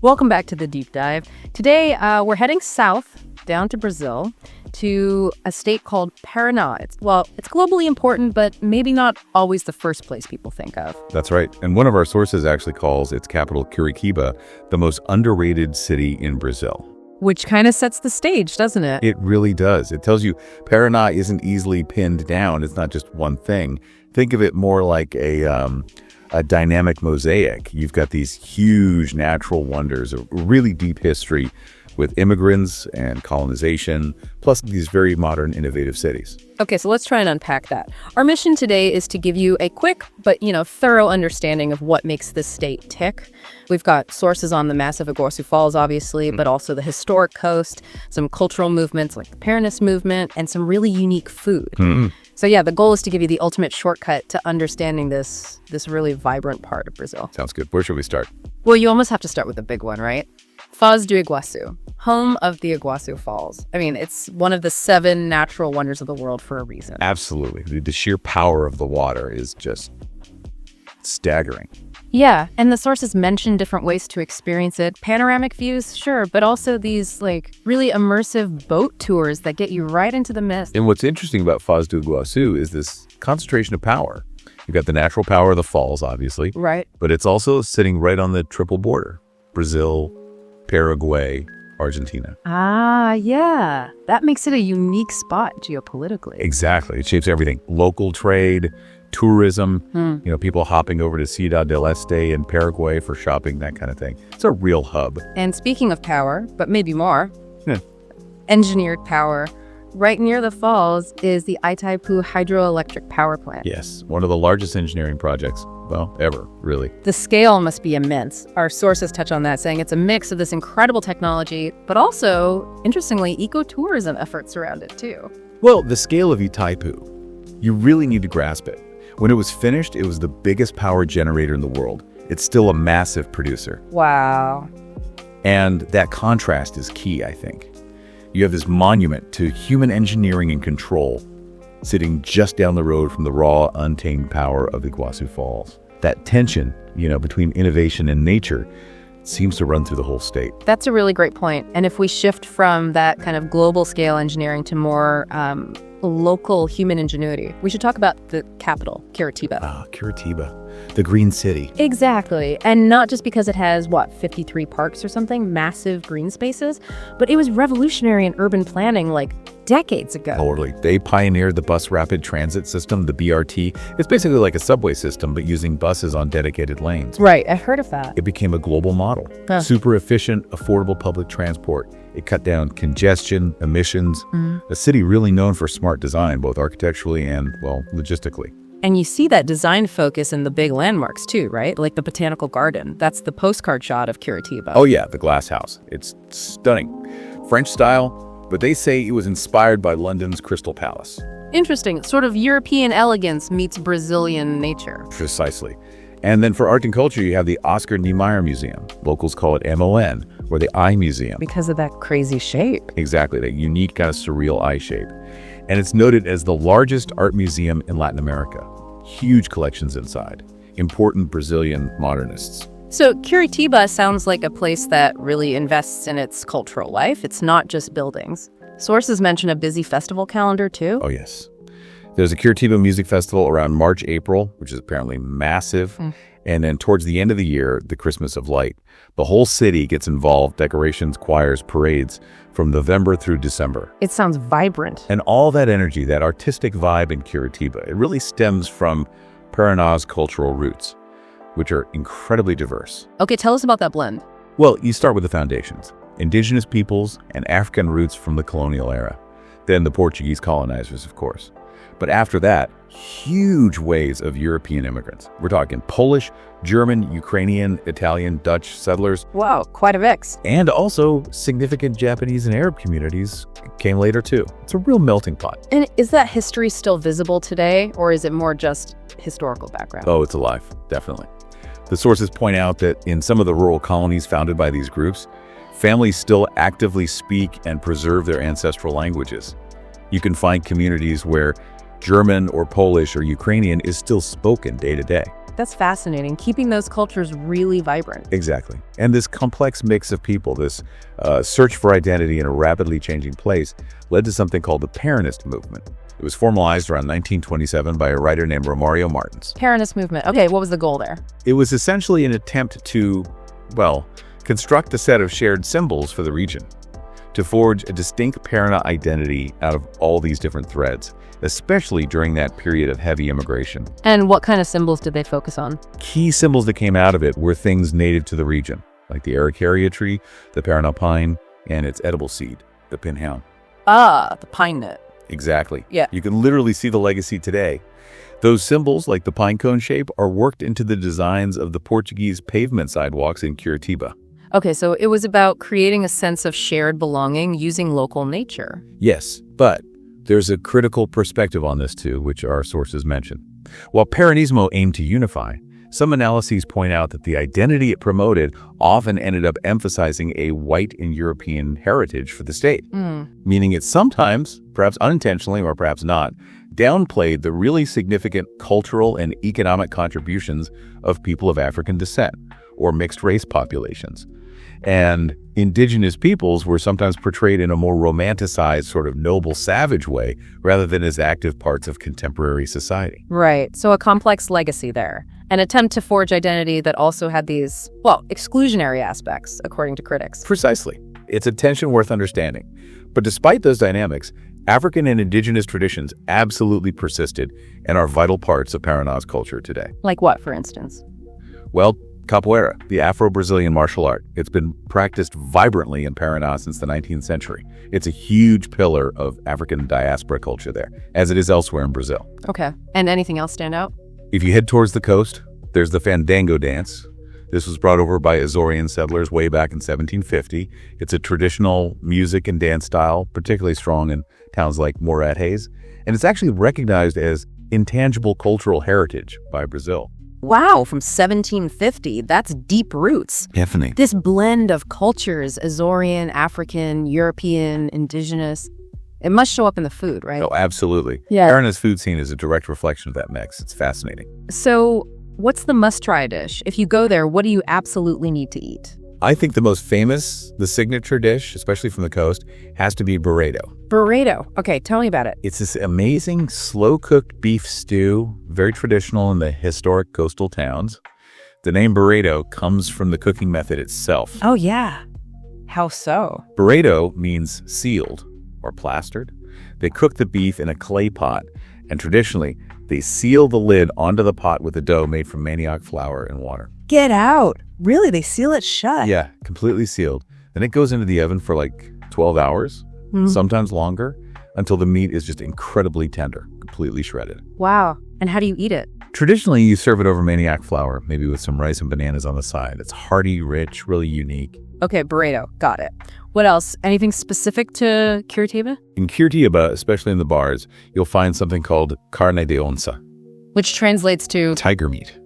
Welcome back to the deep dive. Today, we're heading south down to Brazil to a state called Parana. It's globally important, but maybe not always the first place people think of. That's right. And one of our sources actually calls its capital Curitiba the most underrated city in Brazil. Which kind of sets the stage, doesn't it? It really does. It tells you Parana isn't easily pinned down. It's not just one thing. Think of it more like a dynamic mosaic. You've got these huge natural wonders, a really deep history with immigrants and colonization, plus these very modern, innovative cities. Okay, so let's try and unpack that. Our mission today is to give you a quick but, thorough understanding of what makes this state tick. We've got sources on the massive Iguacu Falls, obviously, but also the historic coast, some cultural movements like the Paranist movement, and some really unique food. So yeah, the goal is to give you the ultimate shortcut to understanding this really vibrant part of Brazil. Sounds good. Where should we start? Well, you almost have to start with the big one, right? Foz do Iguaçu, home of the Iguacu Falls. I mean, it's one of the 7 natural wonders of the world for a reason. Absolutely. The sheer power of the water is just staggering. Yeah, and the sources mention different ways to experience it. Panoramic views, sure, but also these really immersive boat tours that get you right into the mist. And what's interesting about Foz do Iguaçu is this concentration of power. You've got the natural power of the falls, obviously. Right. But it's also sitting right on the triple border. Brazil, Paraguay, Argentina. Ah, yeah. That makes it a unique spot geopolitically. Exactly. It shapes everything. Local trade, tourism, people hopping over to Ciudad del Este in Paraguay for shopping, that kind of thing. It's a real hub. And speaking of power, but maybe more, engineered power. Right near the falls is the Itaipu hydroelectric power plant. Yes, one of the largest engineering projects, ever, really. The scale must be immense. Our sources touch on that, saying it's a mix of this incredible technology, but also, interestingly, ecotourism efforts around it too. Well, the scale of Itaipu, you really need to grasp it. When it was finished, it was the biggest power generator in the world. It's still a massive producer. Wow. And that contrast is key, I think. You have this monument to human engineering and control sitting just down the road from the raw, untamed power of Iguacu Falls. That tension, between innovation and nature seems to run through the whole state. That's a really great point. And if we shift from that kind of global scale engineering to more local human ingenuity, we should talk about the capital, Curitiba. Curitiba, the green city. Exactly. And not just because it has, 53 parks or something, massive green spaces, but it was revolutionary in urban planning decades ago. Totally. They pioneered the bus rapid transit system, the BRT. It's basically like a subway system, but using buses on dedicated lanes. Right. I heard of that. It became a global model. Super efficient, affordable public transport. It cut down congestion, emissions. A city really known for smart design, both architecturally and, logistically. And you see that design focus in the big landmarks too, right? Like the Botanical Garden. That's the postcard shot of Curitiba. Oh yeah, the glass house. It's stunning. French style, but they say it was inspired by London's Crystal Palace. Interesting. Sort of European elegance meets Brazilian nature. Precisely. And then for art and culture, you have the Oscar Niemeyer Museum. Locals call it MON, or the Eye Museum. Because of that crazy shape. Exactly, that unique kind of surreal eye shape. And it's noted as the largest art museum in Latin America. Huge collections inside. Important Brazilian modernists. So Curitiba sounds like a place that really invests in its cultural life. It's not just buildings. Sources mention a busy festival calendar too. Oh, yes. There's a Curitiba Music Festival around March, April, which is apparently massive. And then towards the end of the year, the Christmas of Light. The whole city gets involved, decorations, choirs, parades, from November through December. It sounds vibrant. And all that energy, that artistic vibe in Curitiba, it really stems from Parana's cultural roots, which are incredibly diverse. Okay, tell us about that blend. Well, you start with the foundations. Indigenous peoples and African roots from the colonial era. Then the Portuguese colonizers, of course. But after that, huge waves of European immigrants. We're talking Polish, German, Ukrainian, Italian, Dutch settlers. Wow, quite a mix. And also significant Japanese and Arab communities came later too. It's a real melting pot. And is that history still visible today, or is it more just historical background? Oh, it's alive, definitely. The sources point out that in some of the rural colonies founded by these groups, families still actively speak and preserve their ancestral languages. You can find communities where German or Polish or Ukrainian is still spoken day to day. That's fascinating. Keeping those cultures really vibrant. Exactly. And this complex mix of people, this search for identity in a rapidly changing place, led to something called the Peronist movement. It was formalized around 1927 by a writer named Romario Martins. Peronist movement. Okay, what was the goal there? It was essentially an attempt to, well, construct a set of shared symbols for the region, to forge a distinct Parana identity out of all these different threads, especially during that period of heavy immigration. And what kind of symbols did they focus on? Key symbols that came out of it were things native to the region, like the Araucaria tree, the Parana pine, and its edible seed, the pinhão. Ah, the pine nut. Exactly. Yeah. You can literally see the legacy today. Those symbols, like the pine cone shape, are worked into the designs of the Portuguese pavement sidewalks in Curitiba. Okay, so it was about creating a sense of shared belonging using local nature. Yes, but there's a critical perspective on this too, which our sources mention. While Peronismo aimed to unify, some analyses point out that the identity it promoted often ended up emphasizing a white and European heritage for the state, meaning it sometimes, perhaps unintentionally or perhaps not, downplayed the really significant cultural and economic contributions of people of African descent or mixed-race populations. And indigenous peoples were sometimes portrayed in a more romanticized, sort of noble, savage way, rather than as active parts of contemporary society. Right, so a complex legacy there. An attempt to forge identity that also had these, well, exclusionary aspects, according to critics. Precisely. It's a tension worth understanding. But despite those dynamics, African and indigenous traditions absolutely persisted and are vital parts of Parana's culture today. Like what, for instance? Well, capoeira, the Afro-Brazilian martial art. It's been practiced vibrantly in Parana since the 19th century. It's a huge pillar of African diaspora culture there, as it is elsewhere in Brazil. Okay. And anything else stand out? If you head towards the coast, there's the fandango dance. This was brought over by Azorean settlers way back in 1750. It's a traditional music and dance style, particularly strong in towns like Moretes, and it's actually recognized as intangible cultural heritage by Brazil. Wow, from 1750, that's deep roots. Definitely. This blend of cultures, Azorean, African, European, indigenous, it must show up in the food, right? Oh, absolutely. Yeah. Parana's food scene is a direct reflection of that mix. It's fascinating. So what's the must-try dish? If you go there, what do you absolutely need to eat? I think the most famous, the signature dish, especially from the coast, has to be burrito. Burrito. Okay, tell me about it. It's this amazing slow-cooked beef stew, very traditional in the historic coastal towns. The name burrito comes from the cooking method itself. Oh, yeah. How so? Burrito means sealed or plastered. They cook the beef in a clay pot, and traditionally, they seal the lid onto the pot with a dough made from manioc flour and water. Get out. Really? They seal it shut? Yeah, completely sealed. Then it goes into the oven for like 12 hours, sometimes longer, until the meat is just incredibly tender, completely shredded. Wow. And how do you eat it? Traditionally, you serve it over manioc flour, maybe with some rice and bananas on the side. It's hearty, rich, really unique. Okay, burrito. Got it. What else? Anything specific to Curitiba? In Curitiba, especially in the bars, you'll find something called carne de onça. Which translates to Tiger meat.